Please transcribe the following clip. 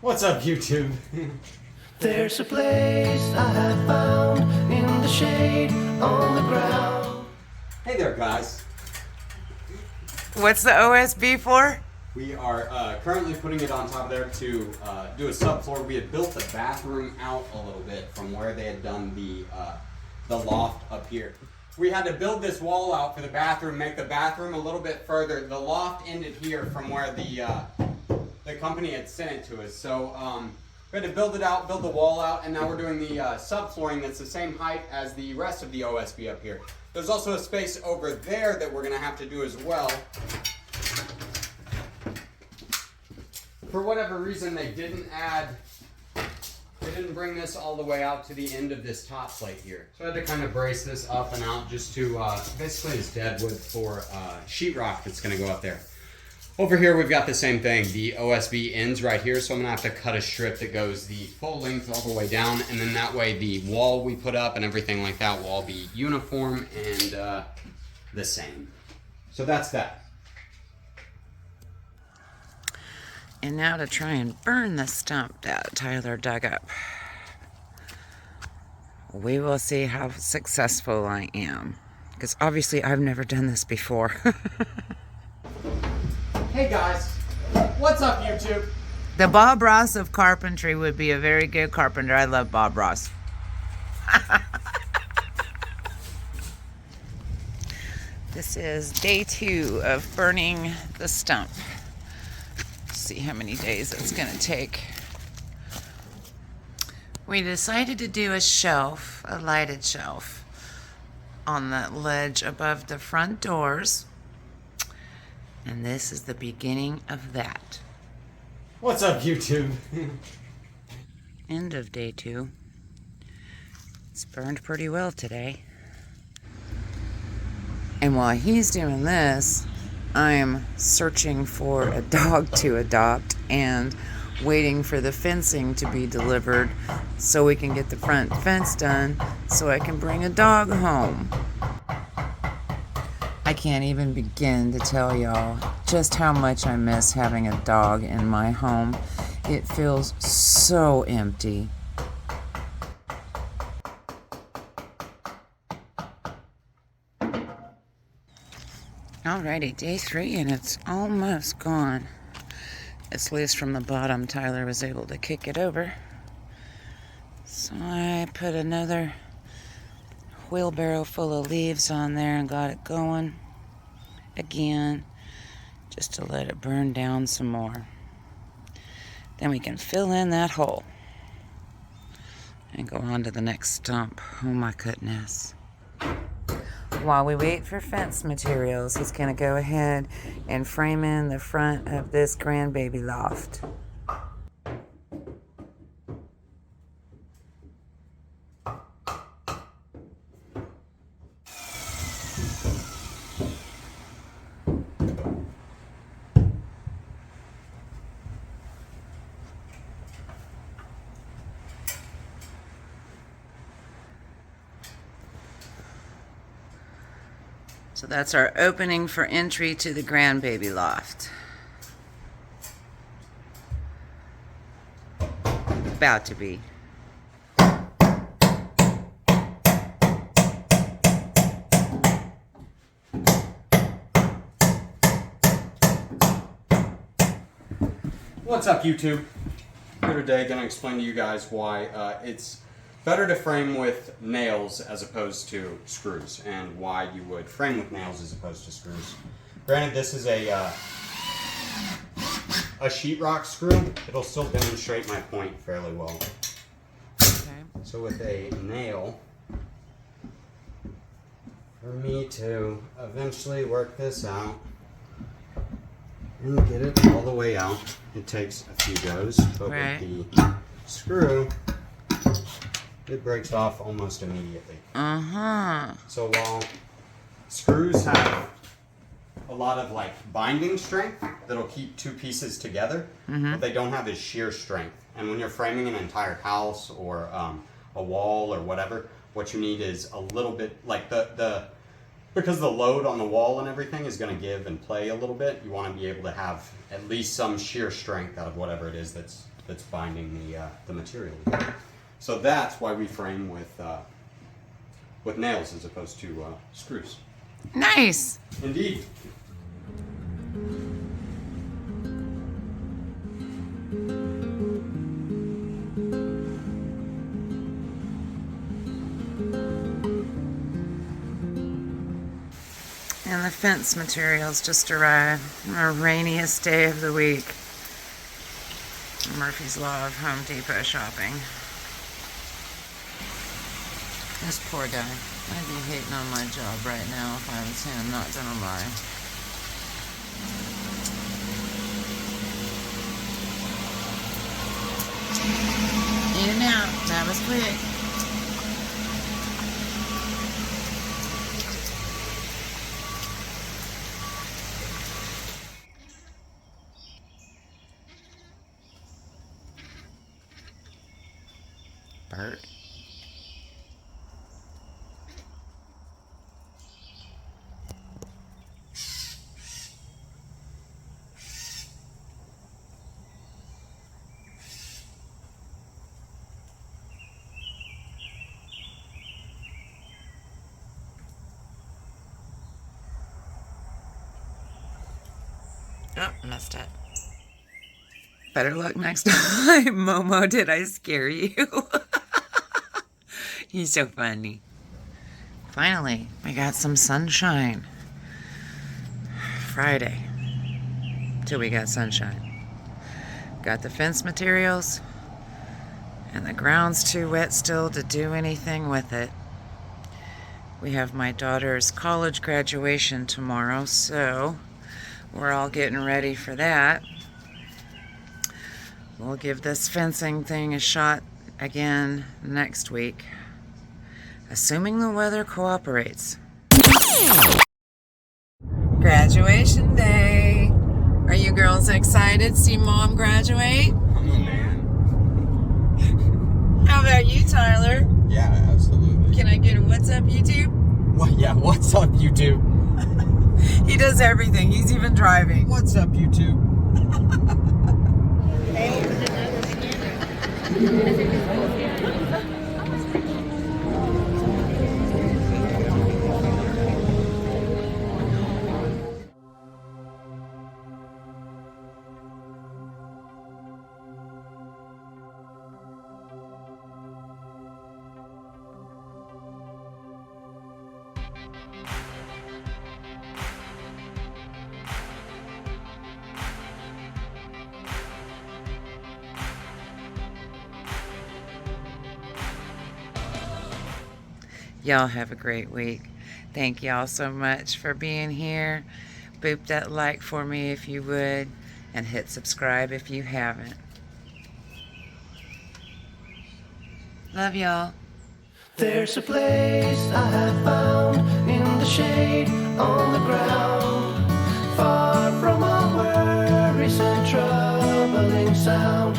What's up, YouTube? There's a place I have found in the shade on the ground. Hey there, guys. What's the OSB for? We are currently putting it on top of there to do a subfloor. We had built the bathroom out a little bit from where they had done the loft up here. We had to build this wall out for the bathroom, make the bathroom a little bit further. The loft ended here from where the company had sent it to us. So we had to build it out, build the wall out, and now we're doing the subflooring that's the same height as the rest of the OSB up here. There's also a space over there that we're gonna have to do as well. For whatever reason, they didn't bring this all the way out to the end of this top plate here. So I had to kind of brace this up and out just to, basically it's dead wood for sheetrock that's gonna go up there. Over here, we've got the same thing. The OSB ends right here, so I'm gonna have to cut a strip that goes the full length all the way down, and then that way the wall we put up and everything like that will all be uniform and the same. So that's that. And now to try and burn the stump that Tyler dug up. We will see how successful I am. Because obviously I've never done this before. Hey guys, what's up, YouTube? The Bob Ross of carpentry would be a very good carpenter. I love Bob Ross. This is day 2 of burning the stump. See how many days it's going to take. We decided to do a shelf, a lighted shelf, on the ledge above the front doors. And this is the beginning of that. What's up, YouTube? End of day 2. It's burned pretty well today. And while he's doing this, I'm searching for a dog to adopt and waiting for the fencing to be delivered so we can get the front fence done so I can bring a dog home. I can't even begin to tell y'all just how much I miss having a dog in my home. It feels so empty. Alrighty, day 3 and it's almost gone. It's loose from the bottom. Tyler was able to kick it over. So I put another wheelbarrow full of leaves on there and got it going again, just to let it burn down some more. Then we can fill in that hole and go on to the next stump. Oh my goodness. While we wait for fence materials, he's going to go ahead and frame in the front of this grandbaby loft. So that's our opening for entry to the grandbaby loft. About to be. What's up, YouTube? Here today, gonna explain to you guys why it's better to frame with nails as opposed to screws, and why you would frame with nails as opposed to screws. Granted, this is a sheetrock screw. It'll still demonstrate my point fairly well. Okay. So with a nail, for me to eventually work this out and get it all the way out, it takes a few goes, but Right. with the screw, it breaks off almost immediately. Uh-huh. So while screws have a lot of like binding strength that'll keep two pieces together, what they don't have is shear strength. And when you're framing an entire house or a wall or whatever, what you need is a little bit, like because the load on the wall and everything is going to give and play a little bit, you want to be able to have at least some shear strength out of whatever it is that's that's binding the material together. So that's why we frame with nails as opposed to screws. Nice. Indeed. And the fence materials just arrived. Our rainiest day of the week. Murphy's Law of Home Depot shopping. This poor guy. I'd be hating on my job right now if I was him, not gonna lie. In and out. That was quick. Bert. Oh, messed up. Better luck next time. Momo, did I scare you? He's so funny. Finally, we got some sunshine. Friday. Till we got sunshine. Got the fence materials. And the ground's too wet still to do anything with it. We have my daughter's college graduation tomorrow, so we're all getting ready for that. We'll give this fencing thing a shot again next week, assuming the weather cooperates. Graduation day. Are you girls excited to see Mom graduate? Oh man. How about you, Tyler? Yeah, absolutely. Can I get a what's up, YouTube? What? Yeah. What's up, YouTube? He does everything. He's even driving. What's up, YouTube? Y'all have a great week. Thank y'all so much for being here. Boop that like for me if you would, and hit subscribe if you haven't. Love y'all. There's a place I have found in the shade on the ground, far from all worries and troubling sound.